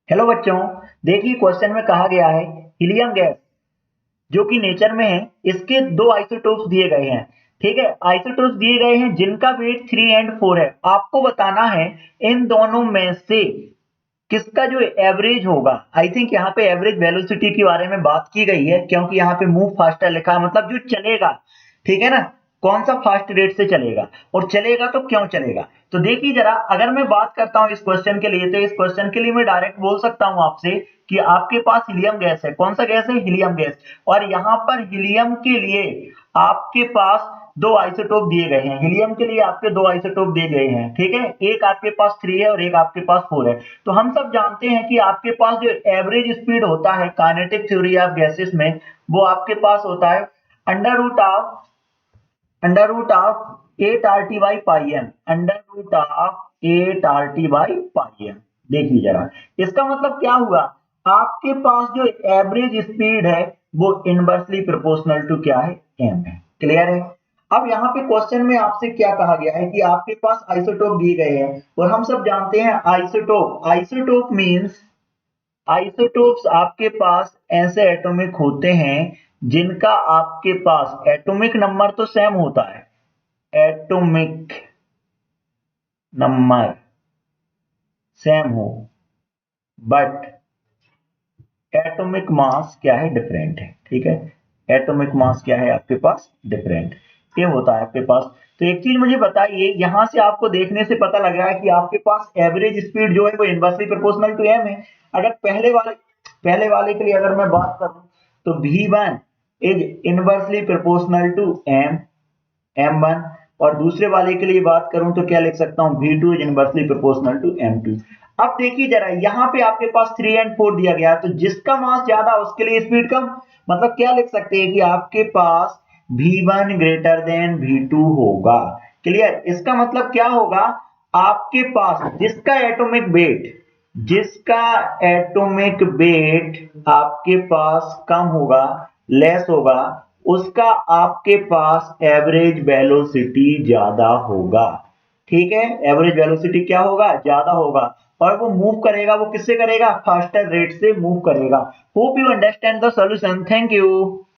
Hello बच्चों, देखिए question में कहा गया है हीलियम गैस जो कि नेचर में है, इसके दो आइसोटोप्स दिए गए हैं। ठीक है, आइसोटोप्स दिए गए हैं जिनका वेट 3 एंड 4 है। आपको बताना है इन दोनों में से किसका जो एवरेज होगा। आई थिंक यहाँ पे एवरेज वेलोसिटी के बारे में बात की गई है, क्योंकि यहाँ पे मूव फास्टर लिखा है, मतलब जो चलेगा। ठीक है ना, कौन सा फास्ट रेट से चलेगा, और चलेगा तो क्यों चलेगा। तो देखिए जरा, अगर मैं बात करता हूँ इस क्वेश्चन के लिए, तो इस क्वेश्चन के लिए मैं डायरेक्ट बोल सकता हूँ आपसे कि आपके पास हीलियम गैस है। कौन सा गैस है? Helium gas. और यहाँ पर हीलियम के लिए आपके पास दो आइसोटोप दिए गए हैं। हीलियम के लिए आपके दो आइसोटोप दिए गए हैं। ठीक है, एक आपके पास 3 है और एक आपके पास 4 है। तो हम सब जानते हैं कि आपके पास जो एवरेज स्पीड होता है काइनेटिक थ्योरी ऑफ गैसेस में, वो आपके पास होता है under root of 8 RT by pi m. Under root of 8 RT by pi m. देखिए जरा, इसका मतलब क्या हुआ? आपके पास जो एवरेज स्पीड है वो इनवर्सली प्रोपोर्शनल टू क्या है? एम है। क्लियर है? अब यहाँ पे क्वेश्चन में आपसे क्या कहा गया है कि आपके पास आइसोटोप दिए गए हैं, और हम सब जानते हैं आइसोटोप, आइसोटोप मींस आइसोटोप्स आपके पास ऐसे एटॉमिक होते हैं जिनका आपके पास एटॉमिक नंबर तो सेम होता है, एटॉमिक नंबर सेम हो, बट एटॉमिक मास क्या है? डिफरेंट है। ठीक है, एटॉमिक मास क्या है आपके पास? डिफरेंट। ये होता है आपके पास। तो एक चीज मुझे बताइए, यहां से आपको देखने से पता लग रहा है कि आपके पास एवरेज स्पीड जो है वो इनवर्सली प्रोपोर्शनल टू एम है। अगर पहले वाले के लिए अगर मैं बात करूं, तो V1 is inversely proportional to m, M1। और दूसरे वाले के लिए बात करूं तो क्या लिख सकता हूं? V2 is inversely proportional to M2। अब देखिए जरा, यहाँ पे आपके पास 3 एंड 4 दिया गया, तो जिसका मास ज्यादा उसके लिए स्पीड कम। मतलब क्या लिख सकते हैं कि आपके पास V1 ग्रेटर देन V2 होगा। क्लियर? इसका मतलब क्या होगा? आपके पास जिसका एटॉमिक वेट आपके पास कम होगा, लेस होगा, उसका आपके पास एवरेज वेलोसिटी ज्यादा होगा। ठीक है, एवरेज वेलोसिटी क्या होगा? ज्यादा होगा। और वो मूव करेगा, वो किससे करेगा? फास्टर रेट से मूव करेगा। Hope you understand the solution. Thank you.